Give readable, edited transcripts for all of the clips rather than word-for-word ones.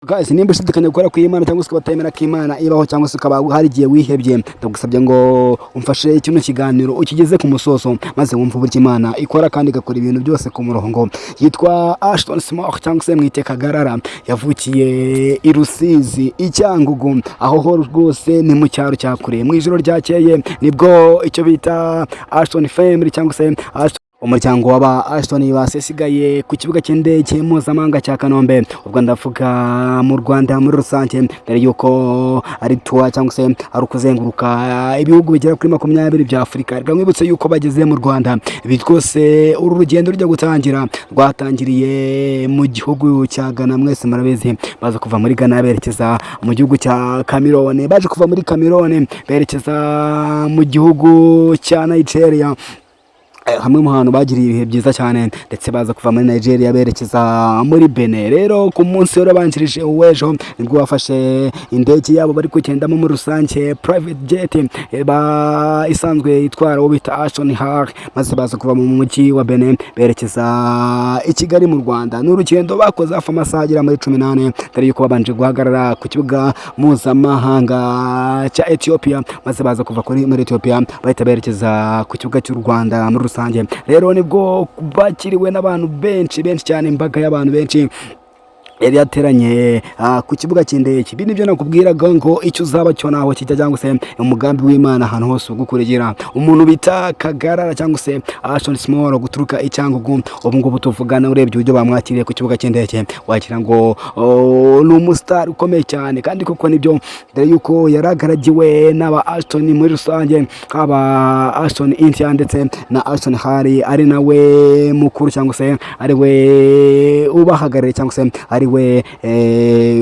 Guys, nimba ushidikanya gukora ku Imana cyangwa se batemera ko Imana ibaho cyangwa se ukaba harigiye wihebye, ndagusabye ngo umfashe kino kiganiro ukigeze ku musoso maze wumva uburyo Imana ikora kandi igakora ibintu byose ku murongo. Yitwa Ashton cyangwa se mwite Kagarara, yavukiye i Rusizi Icyangugu, aho ho rwose ni mu cyaro cya kure. Mu ijoro ryakeye nibwo icyo bita Ashton family cyangwa se umuryango w'aba Ashton basesigaye ku kibuga cy'indege mpuzamahanga cya Kanombe. Ubwo ndavuga mu Rwanda muri rusange, mbere yuko ari tour cyangwa se ari ukuzenguruka ibihugu bigera kuri 20 bya Afurika. Reka mwibutse yuko bageze mu Rwanda. Ibi rwose uru rugendo rujya gutangira rwatangiriye mu gihugu cya Ghana. Mwese murabizi baza kuva muri Ghana berekeza mu gihugu cya Cameroon, baje kuva muri Cameroon berekeza mu gihugu cya Nigeria, hamwe mu hantu bagiriye ibihe byiza cyane, ndetse baza kuva muri Nigeria berekeza muri Benin. Rero ku munsi warabanjirije uwejo nibwo bafashe indege yabo bari kugendamo muri rusange private jet isanzwe itwara uwo bita Ashton Har, maze baza kuva mu mujyi wa Benin berekeza i Kigali mu Rwanda. N'urugendo bakoze hafi amasaha agera muri 18 dore yuko babanje guhagarara ku kibuga mpuzamahanga cya Ethiopia, maze baza kuva muri Ethiopia bahita berekeza ku kibuga cy'u Rwanda muri rusange. Rero nibwo bakiriwe n'abantu benshi cyane, imbaga y'abantu benshi yari yateranye ku kibuga cy'indege. Ibi nibyo nakubwiraga ngo icyo uzaba cyo naho kijya cyangwa se umugambi w'Imana ahantu hose ugukurikira. Umuntu bita Kagarara cyangwa se Ashton guturuka Icyangugu, ubu ngubu tuvugana urebye uburyo bamwakiriye ku kibuga cy'indege wakira ngo ni umustar ukomeye cyane, kandi koko nibyo dore yuko yaragaragiwe n'aba Ashton muri rusange, haba Ashton Intia ndetse na Ashton Hari ari nawe mukuru cyangwa se ari we ubahagarariye cyangwa se ari we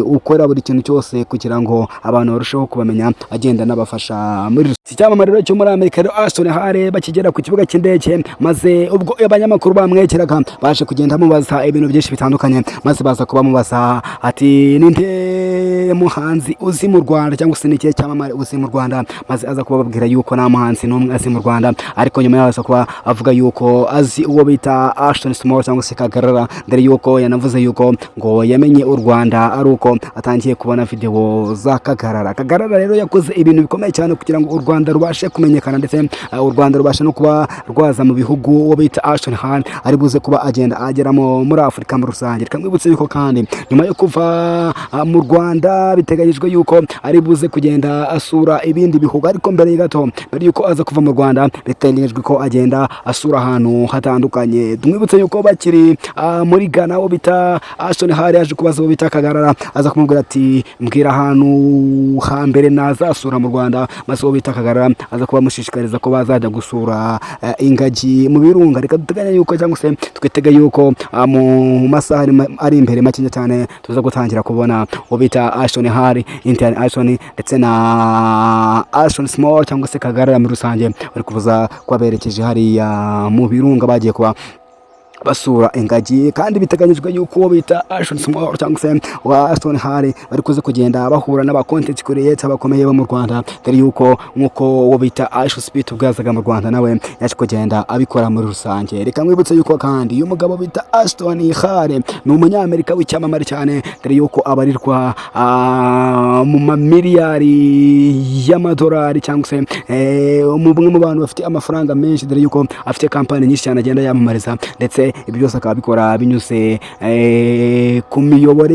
ukora buri kintu cyose kugira ngo abantu barusheho kubamenya, agenda n'abafasha muri icyamamare cyo muri Amerika. Ashton Hari bakigera ku kibuga cy'indege, maze ubwo abanyamakuru bamwekeraga baje kugenda mubaza ibintu byinshi bitandukanye, maze baza kuba mubaza ati ninde muhanzi uzi mu Rwanda cyangwa se n'ikihe cyamamare uzi mu Rwanda, maze aza kuba babwira yuko nta muhanzi n'umwe azi mu Rwanda, ariko nyuma yaza kuba avuga yuko azi uwo bita Ashton cyangwa se Kagarara, dore yuko yanavuze yuko ngo yamenye u Rwanda ari uko atangiye kubona video za Kagarara. Kagarara rero yakoze ibintu bikomeye cyane kugira ngo u Rwanda rubashe kumenyekana, ndetse u Rwanda rubashe no kuba rwaza mu bihugu uwo bita Ashton Hari ari buze kuba agenda ageramo muri Afurika muri rusange. Kamwibutse yuko kandi nyuma yo kuva mu Rwanda biteganyijwe yuko ari buze kugenda asura ibindi bihugu, ariko mbere gato mbere yuko aza kuva mu Rwanda biteganyijwe ko agenda asura ahantu hatandukanye. Tumwibutse yuko bakiri muri Ghana uwo bita Ashton Hari yaje kubaza uwo bita Kagarara, aza kumubwira ati mbwira ahantu hambere nazasura mu Rwanda, maze uwo bita Kagarara aza kuba mushishikariza ko bazajya gusura ingagi mu birunga. Reka duteganya yuko cyangwa se twitega yuko mu masaha ari imbere make cyane tuza gutangira kubona uwo bita Ashton Hari, Indian Ashton ndetse na Ashton cyangwa se Kagarara muri rusange bari kuvuza kwaberekeje hariya mu birunga bagiye kuba basura ingagi, kandi biteganyijwe yuko bita Ashton cyangwa se wa Ashton Hari bari kuze kugenda bahura n'aba content creator bakomeye bo mu Rwanda, dore yuko nkuko wo bita Ashton ubwazaga mu Rwanda nawe yaje kugenda abikora muri rusange. Reka mwibutse yuko kandi uyu mugabo bita Ashton Hari ni umunyamerika w'icyamamare cyane, dore yuko abarirwa mu mamiliyari y'amadolari cyangwa se umwe mu bantu bafite amafaranga menshi, dore yuko afite kampani nyinshi cyane agenda yamamariza, ndetse ibi byose akaba bikora binyuze ku miyoboro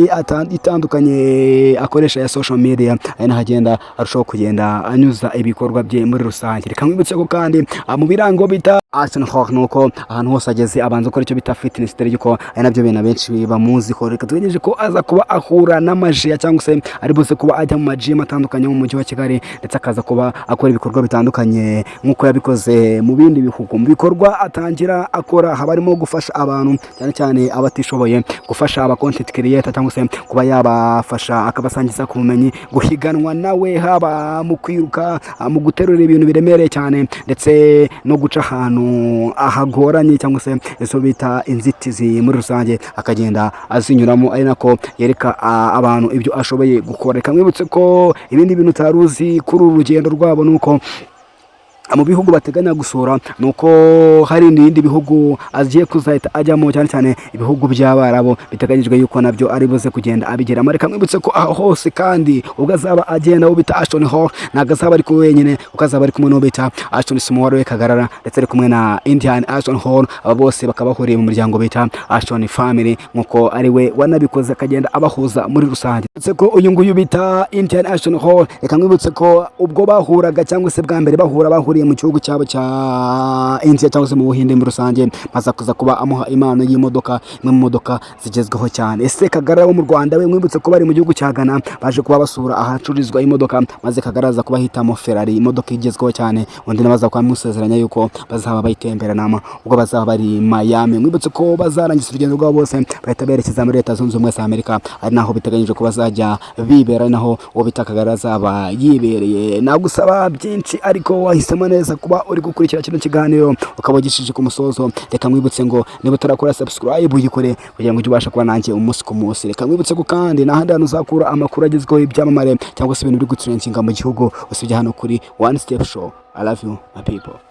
itandukanye akoresha ya social media, ari nahagenda arushaho kugenda anyuza ibikorwa bye muri rusange. Reka mwibutse ko kandi mu birango bita Ashton nuko ahantu hose ageze abanza gukora icyo bita fitness, dore yuko ari nabyo bintu benshi bamuzi ko. Reka tugejeje ko aza kuba ahura n'amajiya cyangwa se ari bose kuba ajya mu majima atandukanye mu mujyi wa Kigali, ndetse akaza kuba akora ibikorwa bitandukanye nk'uko yabikoze mu bindi bihugu. Mu bikorwa atangira akora habarimo gufasha abantu cyane cyane abatishoboye, gufasha aba content creator cyangwa se kuba yabafasha akabasangiza ku bumenyi, guhiganwa nawe haba mu kwiruka, mu guterura ibintu biremereye cyane, ndetse no guca ahantu ahagoranye cyangwa se izo bita inzitizi muri rusange akagenda azinyuramo, ari nako yereka abantu ibyo ashoboye gukora. Reka mwibutse ko ibindi bintu utaruzi kuri uru rugendo rwabo nuko mu bihugu bateganya gusura nuko hari n'ibindi bihugu agiye kuzahita ajyamo, cyane cyane ibihugu by'Abarabu biteganyijwe yuko nabyo ari buze kugenda abigeramo. Reka mwibutse ko aho hose kandi ubwo azaba agenda aho bita Ashton Hall, ntabwo azaba ari wenyine, kuko azaba ari kumwe n'uwo bita Ashton we Kagarara, ndetse ari kumwe na Indian Ashton Hall. Aba bose bakaba bahuriye mu muryango bita Ashton family, nkuko ari we wanabikoze akagenda abahuza muri rusange. Ndetse ko uyu nguyu bita Indian Ashton Hall, reka mwibutse ko ubwo bahuraga cyangwa se bwa mbere bahuriye mu gihugu cyabo cya India cyangwa se mu Buhinde muri rusange, maze kuza kuba amuha impano y'imodoka, imwe mu modoka zigezweho cyane. Ese Kagarara wo mu Rwanda we mwibutse ko bari mu gihugu cya Ghana, baje kuba basura ahacururizwa imodoka, maze Kagarara kuba hitamo Ferrari, imodoka igezweho cyane, undi nabaza kwa musezeranya yuko bazaba bayitemberanamo ubwo bazaba bari Miami. Mwibutse ko bazarangiza urugendo rwabo bose bahita berekeza muri Leta Zunze Ubumwe za Amerika, ari naho biteganyijwe ko bazajya bibera, naho uwo bita Kagarara azaba yibereye. Nagusaba byinshi ariko wahisemo neza kuba uri gukurikira kino kiganiro ukaba ugishije ku musozo. Reka mwibutse ngo niba utarakora subscribe uyikore kugira ngo ujye ubasha kuba nanjye umunsi ku munsi. Reka mwibutse ko kandi n'ahandi hantu uzakura amakuru agezweho y'ibyamamare cyangwa se ibintu biri gutrendinga mu gihugu usibye hano kuri One Step Show. I love you my people.